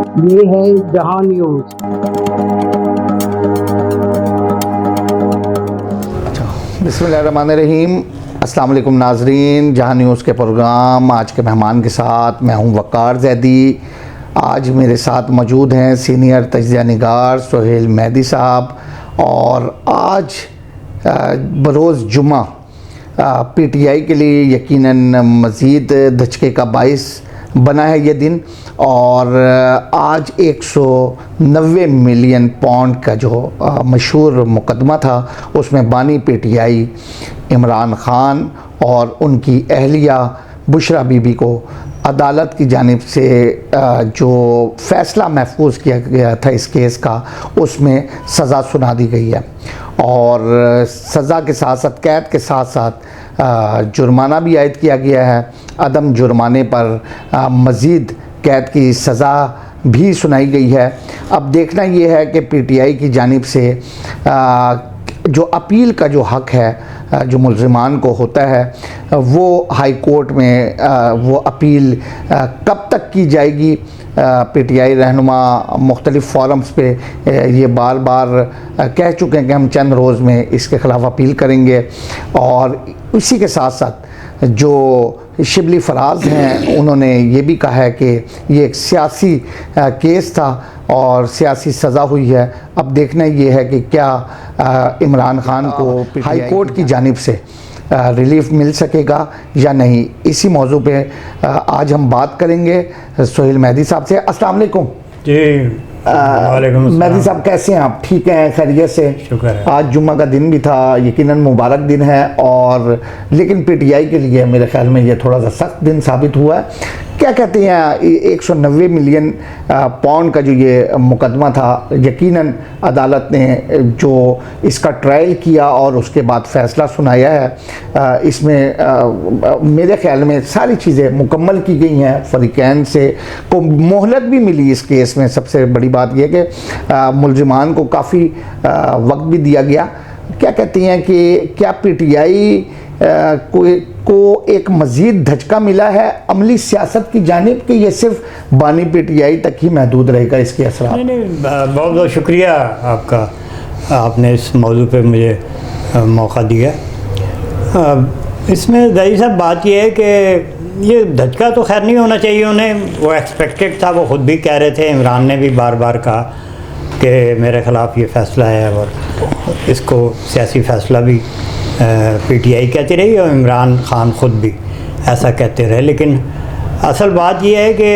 ये है जहां न्यूज़। बिस्मिल्लाहिर्रहमानिर्रहीम। अस्सलाम वालेकुम नाजरीन, जहां न्यूज़ के प्रोग्राम आज के मेहमान के साथ मैं हूं वक़ार ज़ैदी। आज मेरे साथ मौजूद हैं सीनियर तज्ज़िया निगार सोहेल मेहदी साहब। और आज बरोज़ जुम्मा PTI के लिए यकीनन मज़ीद धचके का बाइस बना है ये दिन। और आज 190 मिलियन पाउंड का जो मशहूर मुकदमा था उसमें बानी PTI इमरान ख़ान और उनकी अहलिया बुशरा बीबी को अदालत की जानिब से जो फ़ैसला महफूज किया गया था इस केस का, उसमें सज़ा सुना दी गई है। और सज़ा के साथ साथ कैद के साथ साथ जुर्माना भी आयद किया गया है। अदम जुर्माने पर मज़ीद कैद की सज़ा भी सुनाई गई है। अब देखना ये है कि PTI की जानिब से जो अपील का जो हक़ है जो मुल्ज़िमान को होता है वो हाई कोर्ट में वो अपील कब तक की जाएगी। PTI रहनुमा मुख्तलिफ़ फोरम्स पे ये बार बार कह चुके हैं कि हम चंद रोज़ में इसके ख़िलाफ़ अपील करेंगे। और इसी के साथ साथ जो शिबली फराज हैं उन्होंने ये भी कहा है कि ये एक सियासी केस था और सियासी सज़ा हुई है। अब देखना ये है कि क्या इमरान ख़ान को हाई कोर्ट की जानिब से रिलीफ मिल सकेगा या नहीं। इसी मौजू पे आज हम बात करेंगे सोहेल मेहदी साहब से। अस्सलाम वालेकुम जी। वालेकुम अस्सलाम। मेहदी साहब कैसे हैं आप? ठीक हैं, खैरियत से? शुक्र है। आज जुम्मा का दिन भी था, यकीनन मुबारक दिन है। और लेकिन PTI के लिए मेरे ख्याल में ये थोड़ा सा सख्त दिन साबित हुआ है। क्या कहते हैं 190 मिलियन पाउंड का जो ये मुकदमा था, यकीनन अदालत ने जो इसका ट्रायल किया और उसके बाद फ़ैसला सुनाया है, इसमें मेरे ख्याल में सारी चीज़ें मुकम्मल की गई हैं। फ़रीक़ैन से को मोहलत भी मिली इस केस में। सबसे बड़ी बात यह कि मुल्ज़िमान को काफ़ी वक्त भी दिया गया। क्या कहती हैं कि क्या PTI को एक मज़ीद धचका मिला है अमली सियासत की जानिब कि ये सिर्फ बानी PTI तक ही महदूद रहेगा इसके असर? नहीं, बहुत बहुत शुक्रिया आपका, आपने इस मौजू पे मुझे मौका दिया। इसमें ज़ाहिर साहब बात यह है कि ये धचका तो खैर नहीं होना चाहिए उन्हें, वो एक्सपेक्टेड था। वो ख़ुद भी कह रहे थे, इमरान ने भी बार बार कहा कि मेरे ख़िलाफ़ ये फ़ैसला है और इसको सियासी फ़ैसला भी PTI कहती रही और इमरान ख़ान ख़ुद भी ऐसा कहते रहे। लेकिन असल बात यह है कि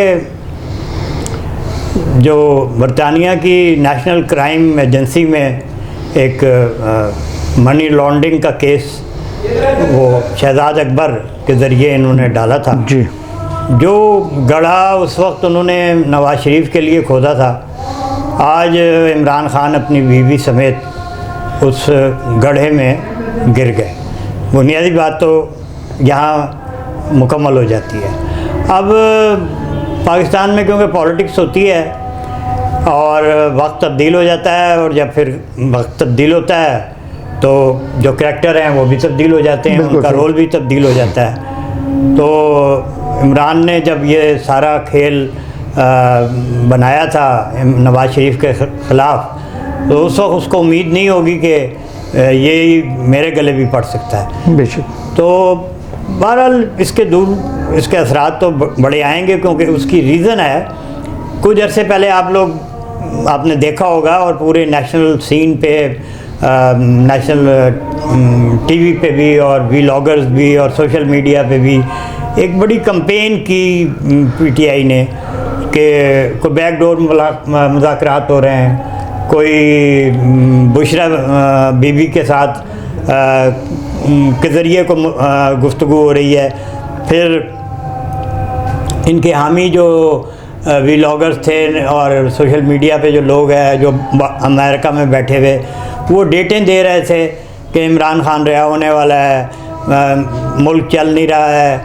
जो बरतानिया की नेशनल क्राइम एजेंसी में एक मनी लॉन्ड्रिंग का केस वो शहजाद अकबर के ज़रिए इन्होंने डाला था जी, जो गढ़ा उस वक्त उन्होंने नवाज शरीफ के लिए खोदा था। आज इमरान ख़ान अपनी बीवी समेत उस गड्ढे में गिर गए। बुनियादी बात तो यहाँ मुकम्मल हो जाती है। अब पाकिस्तान में क्योंकि पॉलिटिक्स होती है और वक्त तब्दील हो जाता है, और जब फिर वक्त तब्दील होता है तो जो करैक्टर हैं वो भी तब्दील हो जाते हैं, उनका रोल भी तब्दील हो जाता है। तो इमरान ने जब ये सारा खेल बनाया था नवाज शरीफ के ख़िलाफ़, तो उस वक्त उसको उम्मीद नहीं होगी कि ये मेरे गले भी पड़ सकता है। बेशक। तो बहरहाल इसके असरात तो बड़े आएंगे, क्योंकि उसकी रीज़न है कुछ अरसे पहले आपने देखा होगा और पूरे नेशनल सीन पे, नेशनल TV पे भी और व्लॉगर्स भी और सोशल मीडिया पे भी एक बड़ी कंपेन की PTI ने कि कोई बैकडोर मुज़ाकरात हो रहे हैं, कोई बुशरा बीबी के साथ के ज़रिए को गुफ्तगू हो रही है। फिर इनके हामी जो व्लॉगर्स थे और सोशल मीडिया पे जो लोग हैं जो अमेरिका में बैठे हुए, वो डेटें दे रहे थे कि इमरान ख़ान रिहा होने वाला है, मुल्क चल नहीं रहा है,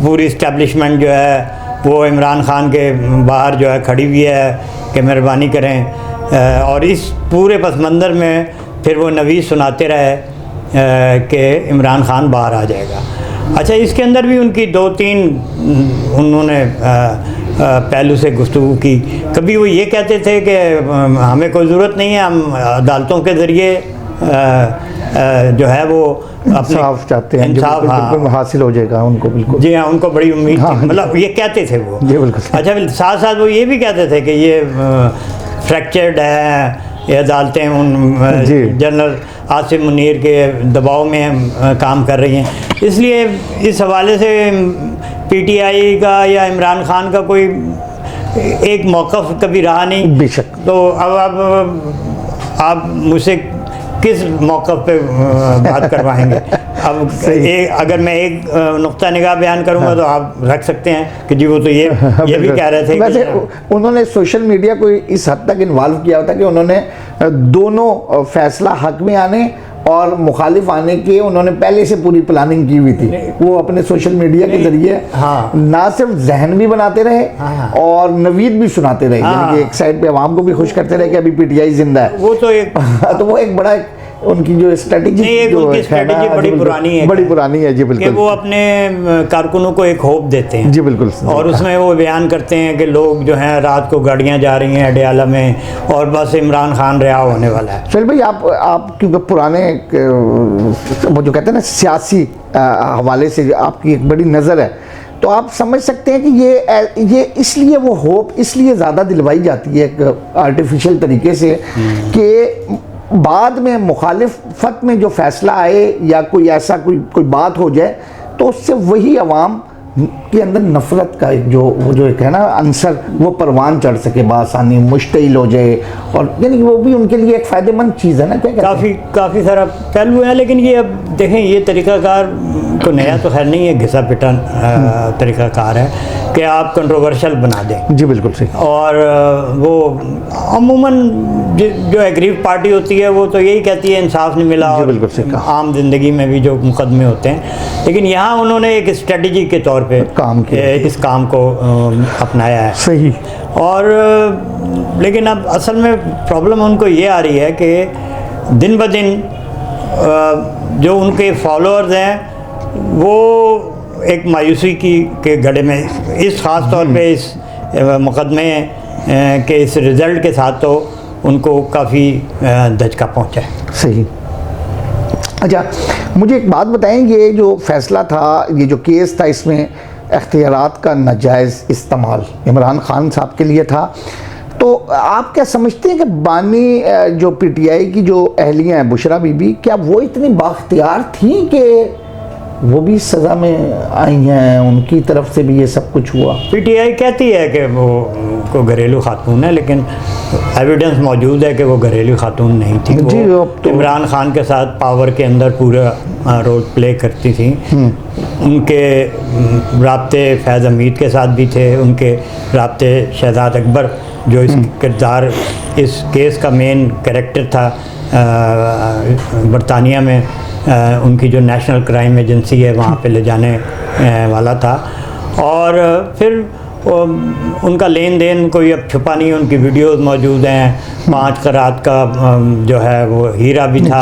पूरी इस्टेब्लिशमेंट जो है वो इमरान ख़ान के बाहर जो है खड़ी हुई है कि मेहरबानी करें। और इस पूरे पस मंज़र में फिर वो नवीस सुनाते रहे कि इमरान ख़ान बाहर आ जाएगा। अच्छा, इसके अंदर भी उनकी 2-3 उन्होंने पहलू से गुफ्तगू की। कभी वो ये कहते थे कि हमें कोई ज़रूरत नहीं है, हम अदालतों के ज़रिए जो है वो इंसाफ चाहते हैं, इंसाफ बिल्कुल हासिल हो जाएगा उनको, बिल्कुल। जी हाँ, उनको बड़ी उम्मीद हाँ, थी, मतलब ये कहते थे वो। जी बिल्कुल। अच्छा, साथ साथ वो ये भी कहते थे कि ये फ्रैक्चर्ड है, ये अदालतें उन जनरल आसिफ मुनीर के दबाव में काम कर रही हैं। इसलिए इस हवाले से पीटीआई का या इमरान खान का कोई एक मौक़िफ़ कभी रहा नहीं। बेशक। तो अब आप मुझसे किस मौक़िफ़ पे बात करवाएंगे? अब अगर मैं एक नुक्ता निगाह बयान करूंगा तो आप रख सकते हैं कि जी वो तो ये भी कह रहे थे। वैसे उन्होंने सोशल मीडिया को इस हद तक इन्वॉल्व किया होता कि उन्होंने दोनों फैसला हक में आने और मुखालिफ आने की उन्होंने पहले से पूरी प्लानिंग की हुई थी। वो अपने सोशल मीडिया के जरिए ना सिर्फ जहन भी बनाते रहे और नवीद भी सुनाते रहे, यानी कि एक साइड पे आवाम को भी खुश करते रहे कि अभी पीटीआई जिंदा है। वो तो एक तो वो एक बड़ा उनकी जो स्ट्रेटेजी बड़ी पुरानी है, बड़ी पुरानी है जी बिल्कुल। कि वो अपने कारकुनों को एक होप देते हैं जी बिल्कुल, और उसमें वो बयान करते हैं कि लोग जो हैं रात को गाड़ियां जा रही हैं अडयाला में और बस इमरान खान रिहा होने वाला है। चल भाई, आप क्योंकि पुराने वो जो कहते हैं ना सियासी हवाले से आपकी एक बड़ी नज़र है, तो आप समझ सकते हैं कि ये इसलिए वो होप इसलिए ज़्यादा दिलवाई जाती है एक आर्टिफिशियल तरीके से कि बाद में मुखालिफत में जो फैसला आए या कोई ऐसा कोई बात हो जाए तो उससे वही अवाम के अंदर नफरत का एक जो एक है ना अंसर वो परवान चढ़ सके, बासानी मुश्तिल हो जाए, और यानी वो भी उनके लिए एक फ़ायदेमंद चीज़ है ना। क्या काफ़ी सारा पहलू है, लेकिन ये अब देखें ये तरीक़ाकार तो नया तो खैर नहीं है, घिसा पिटा तरीक़ाकार है कि आप कंट्रोवर्शियल बना दें। जी बिल्कुल सही। और वो अमूमन जो एग्रीव पार्टी होती है वो तो यही कहती है इंसाफ नहीं मिला, और आम जिंदगी में भी जो मुकदमे होते हैं, लेकिन यहाँ उन्होंने एक स्ट्रेटजी के तौर पे काम किया, इस काम को अपनाया है। सही। और लेकिन अब असल में प्रॉब्लम उनको ये आ रही है कि दिन ब दिन जो उनके फॉलोअर्स हैं वो एक मायूसी के गड्ढे में, इस ख़ास तौर पे इस मुकदमे के इस रिज़ल्ट के साथ तो उनको काफ़ी धचका पहुंचा है। सही। अच्छा, मुझे एक बात बताएं, ये जो फैसला था, ये जो केस था, इसमें इख्तियारात का नाजायज़ इस्तेमाल इमरान खान साहब के लिए था, तो आप क्या समझते हैं कि बानी जो पीटीआई की जो अहलियाँ हैं बुशरा बीबी, क्या वो इतनी बाख्तियार थी कि वो भी सज़ा में आई हैं, उनकी तरफ से भी ये सब कुछ हुआ? पीटीआई कहती है कि वो को घरेलू खातून है, लेकिन एविडेंस मौजूद है कि वो घरेलू खातून नहीं थी। जी, वो तो इमरान खान के साथ पावर के अंदर पूरा रोल प्ले करती थी। उनके राब्ते फैज़ हमीद के साथ भी थे, उनके राब्ते शहजाद अकबर जो इस किरदार इस केस का मेन कैरेक्टर था बरतानिया में, उनकी जो नेशनल क्राइम एजेंसी है वहाँ पे ले जाने वाला था। और फिर उनका लेन देन कोई अब छुपा नहीं, उनकी वीडियोस मौजूद हैं, 5 करात का जो है वो हीरा भी था,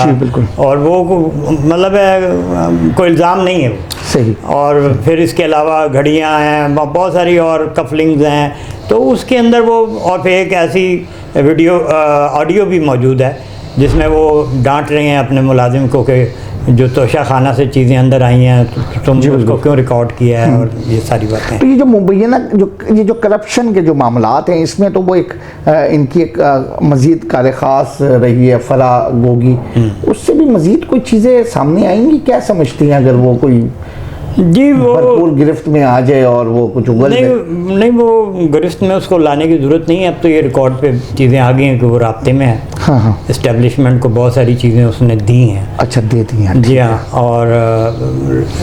और वो मतलब कोई इल्ज़ाम नहीं है। सही। और फिर इसके अलावा घड़ियाँ हैं, बहुत सारी और कफलिंग्स हैं, तो उसके अंदर वो, और फिर एक ऐसी वीडियो ऑडियो भी मौजूद है जिसमें वो डांट रहे हैं अपने मुलाजिम को कि जो तोशा खाना से चीज़ें अंदर आई हैं तो तुम उसको क्यों रिकॉर्ड किया है, और ये सारी बातें। तो ये जो मुबैना ये जो करप्शन के जो मामलात हैं, इसमें तो वो एक इनकी एक मज़ीद कार ख़ास रही है फरा गोगी, उससे भी मज़ीद कोई चीज़ें सामने आएंगी, क्या समझती हैं? अगर वो कोई जी वो भरपूर गिरफ्त में आ जाए और वो कुछ उगल नहीं, वो गिरफ्त में उसको लाने की ज़रूरत नहीं है। अब तो ये रिकॉर्ड पे चीज़ें आ गई हैं कि वो राब्ते में है। हाँ। इस्टेब्लिशमेंट को बहुत सारी चीज़ें उसने दी हैं। अच्छा, दे दी हैं। जी हाँ। और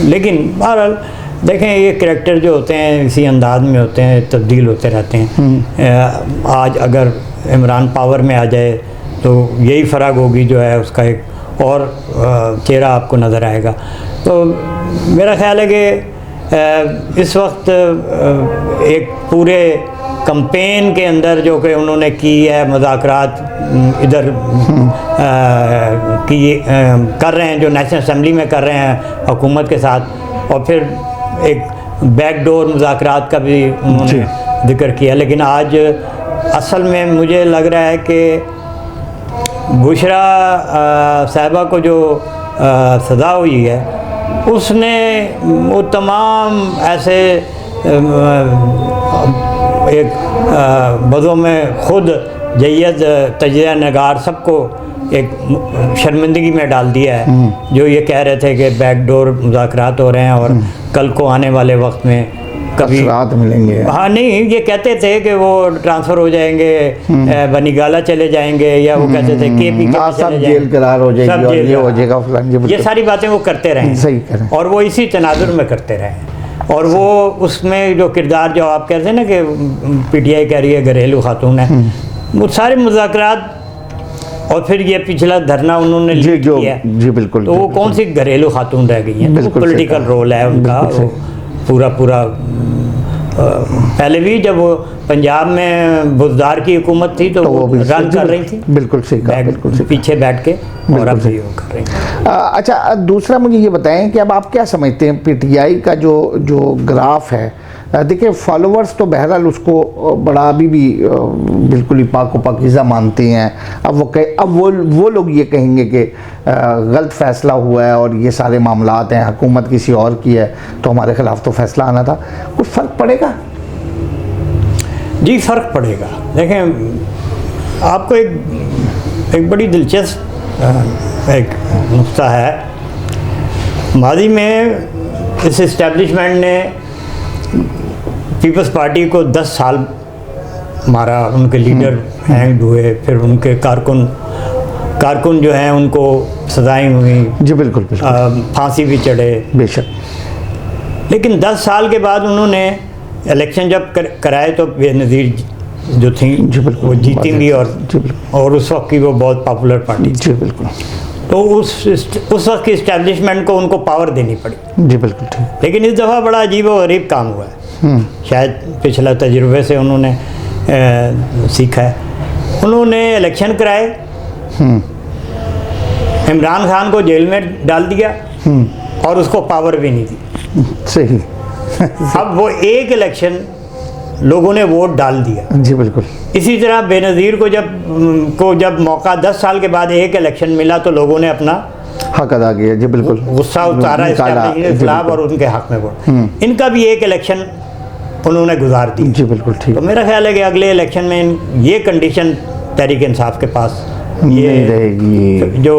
लेकिन बहरहाल देखें, ये करैक्टर जो होते हैं इसी अंदाज में होते हैं, तब्दील होते रहते हैं। आज अगर इमरान पावर में आ जाए तो यही फराग होगी जो है उसका एक और चेहरा आपको नज़र आएगा। तो मेरा ख्याल है कि इस वक्त एक पूरे कैंपेन के अंदर जो कि उन्होंने की है, मुज़ाकरात इधर कर रहे हैं, जो नेशनल असम्बली में कर रहे हैं हुकूमत के साथ, और फिर एक बैकडोर मुज़ाकरात का भी उन्होंने जिक्र किया, लेकिन आज असल में मुझे लग रहा है कि बुशरा साहिबा को जो सज़ा हुई है उसने वो तमाम ऐसे एक बज़ों में ख़ुद जय्यद तजिया नगार सबको एक शर्मिंदगी में डाल दिया है, जो ये कह रहे थे कि बैकडोर मुज़ाकरात हो रहे हैं और कल को आने वाले वक्त में कभी रात मिलेंगे। हाँ नहीं, ये कहते थे कि वो ट्रांसफ़र हो जाएंगे, बनीगाला चले जाएंगे, या वो कहते थे KPK सब जेल करार हो जाएगी और ये हो जाएगा फलान, ये सारी बातें वो करते रहे। सही कह रहे हैं। और वो इसी तनाजुर में करते रहे। और वो उसमें जो किरदार जो आप कहते हैं ना कि PTI कह रही है घरेलू खातून है, वो सारे मुज़ाकरात और फिर ये पिछला धरना उन्होंने लीड किया। जी बिल्कुल। तो वो कौन सी घरेलू खातून रह गई हैं? पॉलिटिकल रोल है उनका पूरा पहले भी जब वो पंजाब में बुज़दार की हुकूमत थी तो वो रन कर रही थी, बिल्कुल सही कहा, बिल्कुल सही पीछे बैठ के, और अब भी वो कर रही हैं। अच्छा, दूसरा मुझे ये बताएं कि अब आप क्या समझते हैं PTI का जो ग्राफ है? देखिए, फॉलोअर्स तो बहरहाल उसको बड़ा अभी भी बिल्कुल ही पाक पाकीज़ा मानते हैं। अब वो लोग ये कहेंगे कि गलत फ़ैसला हुआ है और ये सारे मामलात हैं, हुकूमत किसी और की है तो हमारे ख़िलाफ़ तो फ़ैसला आना था। कुछ फ़र्क पड़ेगा? जी फ़र्क पड़ेगा। देखें, आपको एक बड़ी दिलचस्प एक नुक्ता है। माजी में इस इस्टेब्लिशमेंट ने पीपल्स पार्टी को 10 साल मारा, उनके लीडर हैंग हुए, फिर उनके कारकुन जो हैं उनको सजाएं हुई। जी बिल्कुल, फांसी भी चढ़े बेशक। लेकिन 10 साल के बाद उन्होंने इलेक्शन जब कराए तो बेनज़ीर जो थी वो जीती भी, और उस वक्त की वो बहुत पॉपुलर पार्टी। जी बिल्कुल। तो उस वक्त की इस्टेब्लिशमेंट को उनको पावर देनी पड़ी। जी बिल्कुल ठीक। लेकिन इस दफ़ा बड़ा अजीब और गरीब काम हुआ है। शायद पिछला तजुर्बे से उन्होंने सीखा है। उन्होंने इलेक्शन कराए, इमरान खान को जेल में डाल दिया और उसको पावर भी नहीं दी। सही। अब वो एक इलेक्शन लोगों ने वोट डाल दिया। जी बिल्कुल। इसी तरह बेनज़ीर को जब मौका 10 साल के बाद एक इलेक्शन मिला तो लोगों ने अपना हक अदा किया। जी बिल्कुल। गुस्सा उतारा इसके खिलाफ और उनके हक में वोट। इनका भी एक इलेक्शन उन्होंने गुजार दी। जी बिल्कुल ठीक। तो मेरा ख्याल है कि अगले इलेक्शन में ये कंडीशन तहरीक इंसाफ के पास ये रहेगी, जो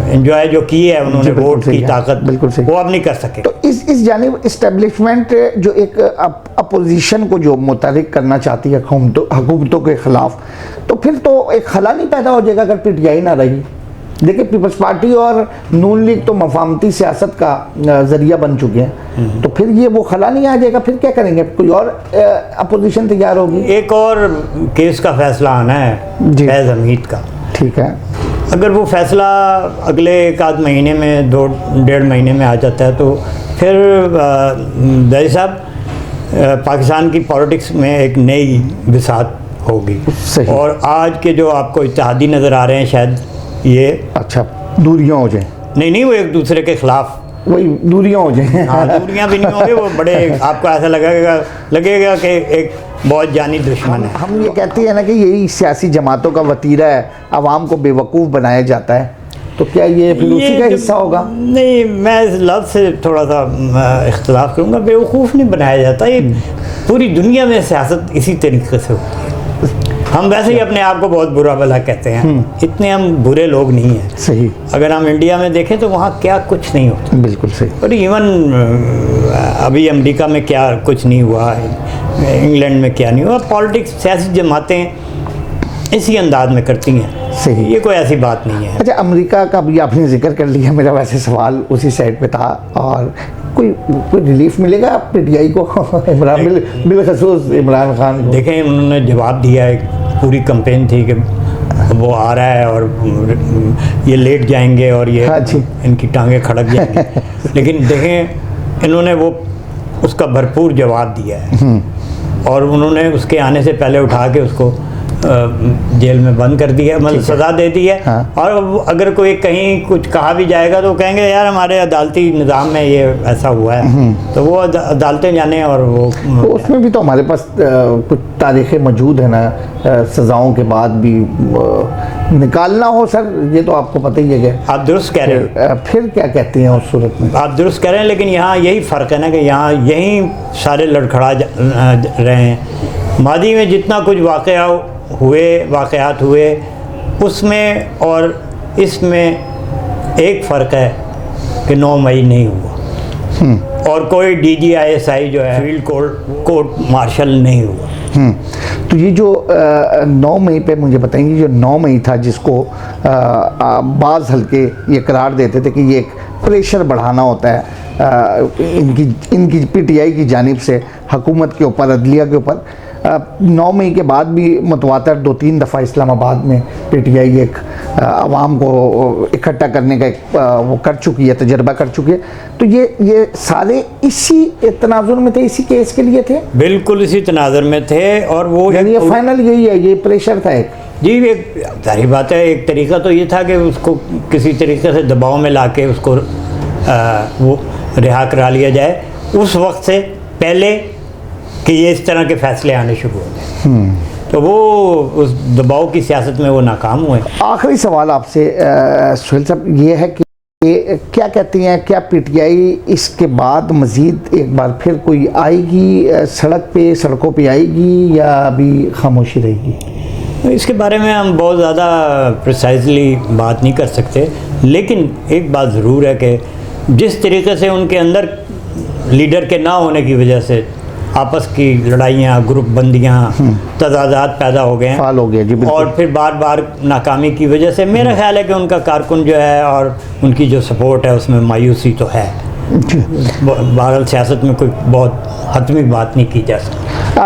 एंजॉय जो की है उन्होंने वोट की ताकत, बिल्कुल सही, वो अब नहीं कर सके। तो इस जानिब इस्टेब्लिशमेंट जो एक अपोजिशन को जो मुतहरिक करना चाहती है हुकूमतों के खिलाफ, तो फिर तो एक खला नहीं पैदा हो जाएगा अगर PTI ना रही। देखिए, पीपल्स पार्टी और नून लीग तो मफामती सियासत का जरिया बन चुके हैं, तो फिर ये वो खला नहीं आ जाएगा। फिर क्या करेंगे? कोई और अपोजिशन तैयार होगी। एक और केस का फैसला आना है, फैज़ हमीद का। ठीक है, अगर वो फैसला अगले एक आध महीने में 2-1.5 महीने में आ जाता है तो फिर दई साहब पाकिस्तान की पॉलिटिक्स में एक नई बिसात होगी। और आज के जो आपको इत्तेहादी नज़र आ रहे हैं, शायद ये अच्छा दूरियां हो जाए। नहीं, वो एक दूसरे के खिलाफ वही दूरियां हो जाए। हाँ, दूरियां भी नहीं होंगे, वो बड़े आपको ऐसा लगेगा कि एक बहुत जानी दुश्मन है। हम ये कहते हैं ना कि यही सियासी जमातों का वतीरा है, आवाम को बेवकूफ़ बनाया जाता है, तो क्या ये फिर उसी का हिस्सा होगा? नहीं, मैं इस लफ्ज़ से थोड़ा सा इख्तिलाफ करूँगा। बेवकूफ़ नहीं बनाया जाता, ये पूरी दुनिया में सियासत इसी तरीके से होती है। हम वैसे ही अपने आप को बहुत बुरा भला कहते हैं, इतने हम बुरे लोग नहीं हैं। सही। अगर हम इंडिया में देखें तो वहाँ क्या कुछ नहीं होता। बिल्कुल सही। और इवन अभी अमेरिका में क्या कुछ नहीं हुआ, इंग्लैंड में क्या नहीं हुआ। पॉलिटिक्स, सियासी जमातें इसी अंदाज में करती हैं। सही। ये कोई ऐसी बात नहीं है। अच्छा, अमेरिका का भी आपने जिक्र कर लिया, मेरा वैसे सवाल उसी साइड पे था। और कोई रिलीफ मिलेगा PTI को बिलखसूस इमरान खान को? देखें, उन्होंने जवाब दिया, एक पूरी कंपेन थी कि वो आ रहा है और ये लेट जाएंगे और ये इनकी टांगें खड़क जाएंगी। लेकिन देखें, इन्होंने वो उसका भरपूर जवाब दिया है और उन्होंने उसके आने से पहले उठा के उसको जेल में बंद कर दिया, मतलब सज़ा दे दी है। हाँ। और अगर कोई कहीं कुछ कहा भी जाएगा तो कहेंगे यार हमारे अदालती निज़ाम में ये ऐसा हुआ है, तो वो अदालतें जाने। और वो तो उसमें भी तो हमारे पास कुछ तारीखें मौजूद है ना, सज़ाओं के बाद भी निकालना हो सर, ये तो आपको पता ही है कि आप दुरुस्त कह रहे हैं। फिर क्या कहते हैं उस सूरत में? आप दुरुस्त कह रहे हैं, लेकिन यहाँ यही फ़र्क है ना कि यहाँ यहीं सारे लड़खड़ा रहे हैं। मादी में जितना कुछ वाक़यात हुए उसमें और इसमें एक फ़र्क है कि 9 मई नहीं हुआ और कोई DGISI जो है फील्ड कोर्ट मार्शल नहीं हुआ। तो ये जो 9 मई पे मुझे बताएंगे, जो 9 मई था जिसको बाज़ हल्के ये करार देते थे कि ये एक प्रेशर बढ़ाना होता है इनकी PTI की जानिब से हुकूमत के ऊपर, अदलिया के ऊपर। 9 मई के बाद भी मतवातर 2-3 दफ़ा इस्लामाबाद में PTI एक आवाम को इकट्ठा करने का एक वो कर चुकी है, तजर्बा कर चुकी है। तो ये सारे इसी तनाजुर में थे, इसी केस के लिए थे, बिल्कुल इसी तनाजुर में थे। और वो यानी ये फाइनल यही है, ये प्रेशर था एक। जी, एक जाहिर बात है, एक तरीका तो ये था कि उसको किसी तरीके से दबाव में लाके उसको वो रिहा करा लिया जाए उस वक्त से पहले कि ये इस तरह के फैसले आने शुरू हो गए। तो वो उस दबाव की सियासत में वो नाकाम हुए। आखिरी सवाल आपसे सुहेल साहब ये है कि क्या कहती हैं, क्या PTI इसके बाद मज़ीद एक बार फिर कोई आएगी सड़कों पे आएगी या अभी खामोशी रहेगी? इसके बारे में हम बहुत ज़्यादा प्रिसाइजली बात नहीं कर सकते, लेकिन एक बात ज़रूर है कि जिस तरीके से उनके अंदर लीडर के ना होने की वजह से आपस की लड़ाइयाँ, ग्रुप बंदियाँ, तजादात पैदा हो गए हैं, फाल हो गया जी, बिल्कुल। और फिर बार बार नाकामी की वजह से मेरा ख्याल है कि उनका कारकुन जो है और उनकी जो सपोर्ट है उसमें मायूसी तो है। बहरहाल सियासत में कोई बहुत हतमी बात नहीं की जा सकती।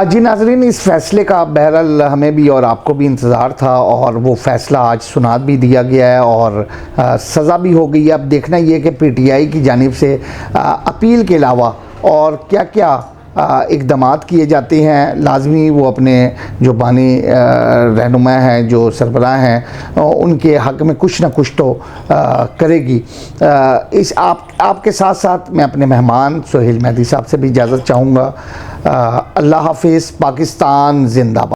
जी नाज़रीन, इस फैसले का बहरहाल हमें भी और आपको भी इंतज़ार था और वो फ़ैसला आज सुना भी दिया गया है और सज़ा भी हो गई है। अब देखना ये कि PTI की जानिब से अपील के अलावा और क्या क्या इक़दामात किए जाते हैं। लाजमी वो अपने जो बानी रहनुमा हैं, जो सरबराह हैं, उनके हक़ में कुछ ना कुछ तो करेगी। आपके साथ साथ मैं अपने मेहमान सोहेल मेहदी साहब से भी इजाज़त चाहूँगा। अल्लाह हाफ़िज़। पाकिस्तान ज़िंदाबाद।